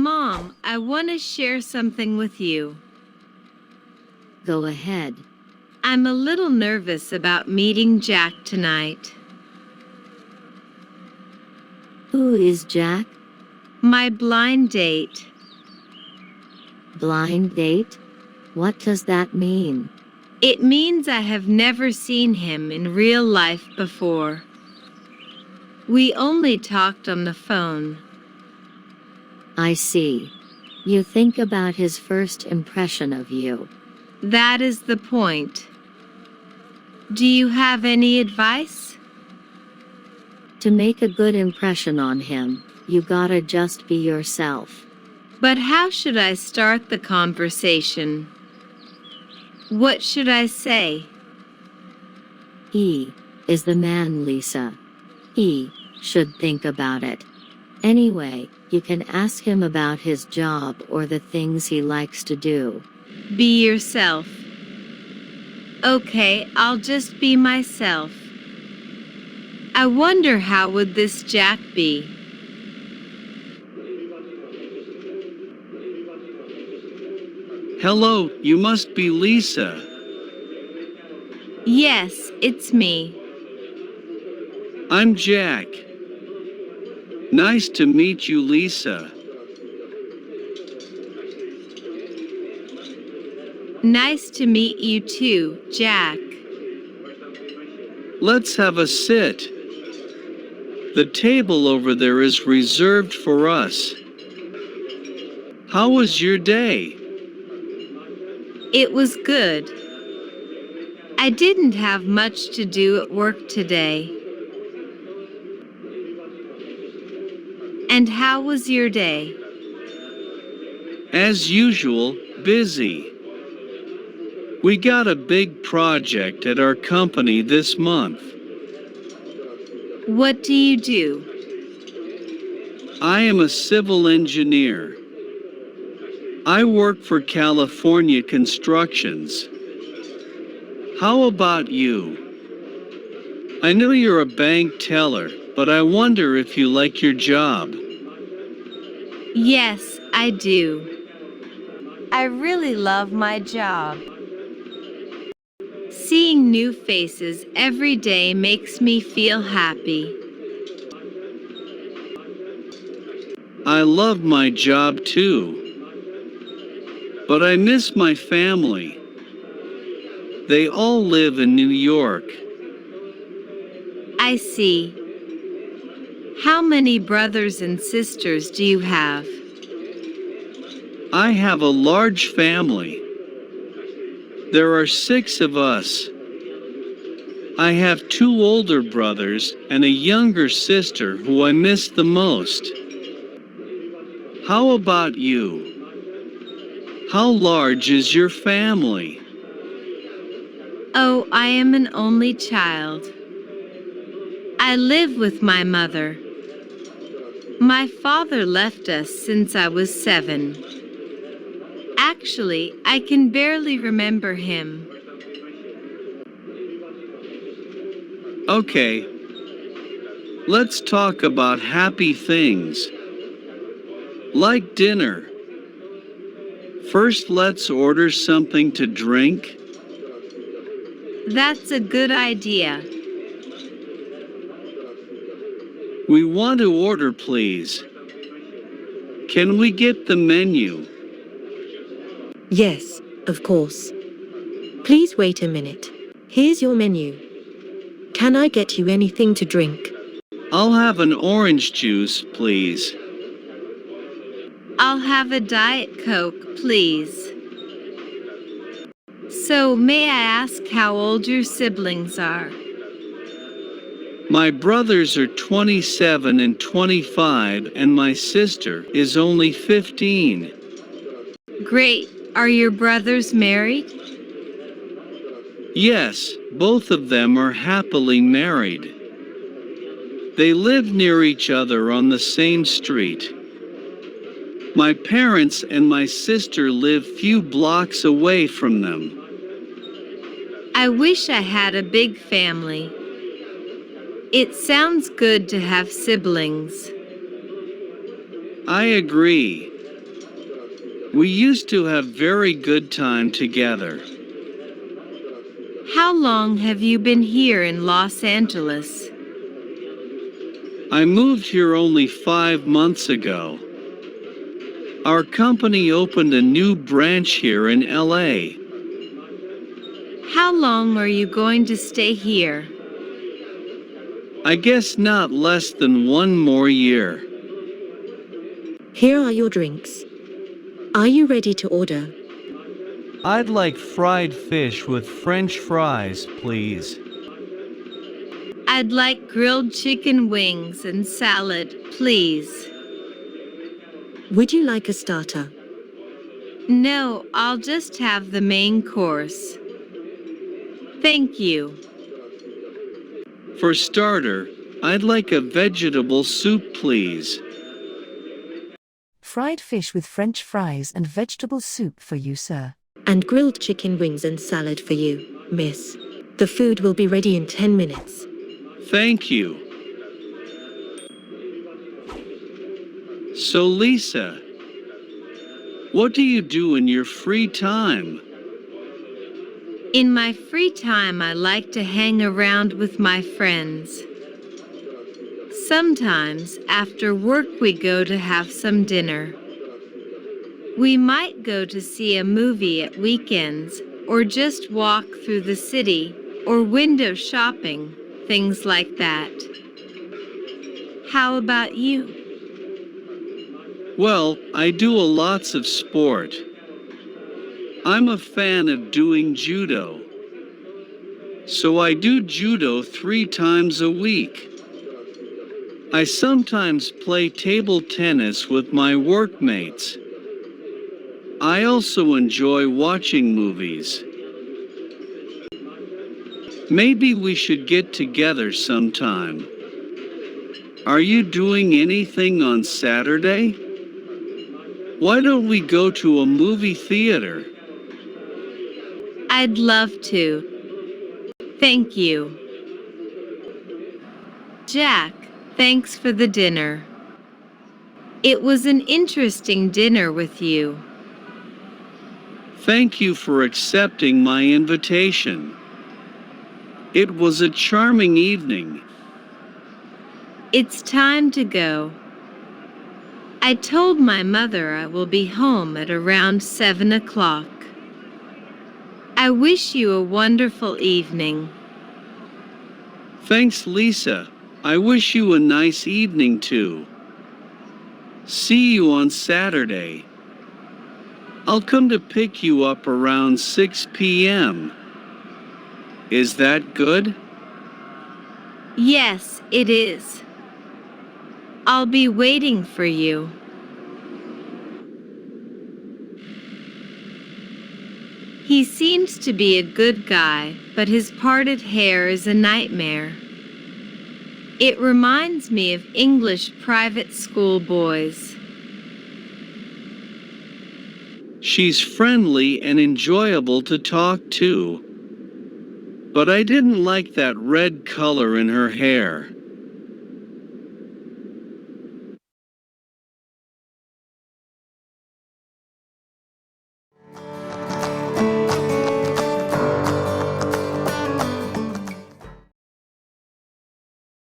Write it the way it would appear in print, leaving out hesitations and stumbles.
Mom, I want to share something with you. Go ahead. I'm a little nervous about meeting Jack tonight. Who is Jack? My blind date. Blind date? What does that mean? It means I have never seen him in real life before. We only talked on the phone. I see. You think about his first impression of you. That is the point. Do you have any advice? To make a good impression on him, you gotta just be yourself. But how should I start the conversation? What should I say? He is the man, Lisa. He should think about it. Anyway, you can ask him about his job or the things he likes to do. Be yourself. Okay, I'll just be myself. I wonder how would this Jack be? Hello, you must be Lisa. Yes, it's me. I'm Jack. Nice to meet you, Lisa. Nice to meet you too, Jack. Let's have a sit. The table over there is reserved for us. How was your day? It was good. I didn't have much to do at work today. And how was your day? As usual, busy. We got a big project at our company this month. What do you do? I am a civil engineer. I work for California Constructions. How about you? I know you're a bank teller, but I wonder if you like your job. Yes, I do. I really love my job. Seeing new faces every day makes me feel happy. I love my job too. But I miss my family. They all live in New York. I see. How many brothers and sisters do you have? I have a large family. There are 6 of us. I have 2 older brothers and a younger sister who I miss the most. How about you? How large is your family? Oh, I am an only child. I live with my mother. My father left us since I was 7. Actually, I can barely remember him. Okay. Let's talk about happy things. Like dinner. First, let's order something to drink. That's a good idea. We want to order, please. Can we get the menu? Yes, of course. Please wait a minute. Here's your menu. Can I get you anything to drink? I'll have an orange juice, please. I'll have a Diet Coke, please. So, may I ask how old your siblings are? My brothers are 27 and 25, and my sister is only 15. Great. Are your brothers married? Yes, both of them are happily married. They live near each other on the same street. My parents and my sister live few blocks away from them. I wish I had a big family. It sounds good to have siblings. I agree. We used to have very good time together. How long have you been here in Los Angeles? I moved here only 5 months ago. Our company opened a new branch here in LA. How long are you going to stay here? I guess not less than 1 more year. Here are your drinks. Are you ready to order? I'd like fried fish with French fries, please. I'd like grilled chicken wings and salad, please. Would you like a starter? No, I'll just have the main course. Thank you. For starter, I'd like a vegetable soup, please. Fried fish with French fries and vegetable soup for you, sir. And grilled chicken wings and salad for you, miss. The food will be ready in 10 minutes. Thank you. So Lisa, what do you do in your free time? In my free time, I like to hang around with my friends. Sometimes, after work, we go to have some dinner. We might go to see a movie at weekends, or just walk through the city, or window shopping, things like that. How about you? Well, I do lots of sport. I'm a fan of doing judo. So I do judo 3 times a week. I sometimes play table tennis with my workmates. I also enjoy watching movies. Maybe we should get together sometime. Are you doing anything on Saturday? Why don't we go to a movie theater? I'd love to. Thank you. Jack, thanks for the dinner. It was an interesting dinner with you. Thank you for accepting my invitation. It was a charming evening. It's time to go. I told my mother I will be home at around 7 o'clock. I wish you a wonderful evening. Thanks, Lisa. I wish you a nice evening too. See you on Saturday. I'll come to pick you up around 6 p.m. Is that good? Yes, it is. I'll be waiting for you. He seems to be a good guy, but his parted hair is a nightmare. It reminds me of English private school boys. She's friendly and enjoyable to talk to. But I didn't like that red color in her hair.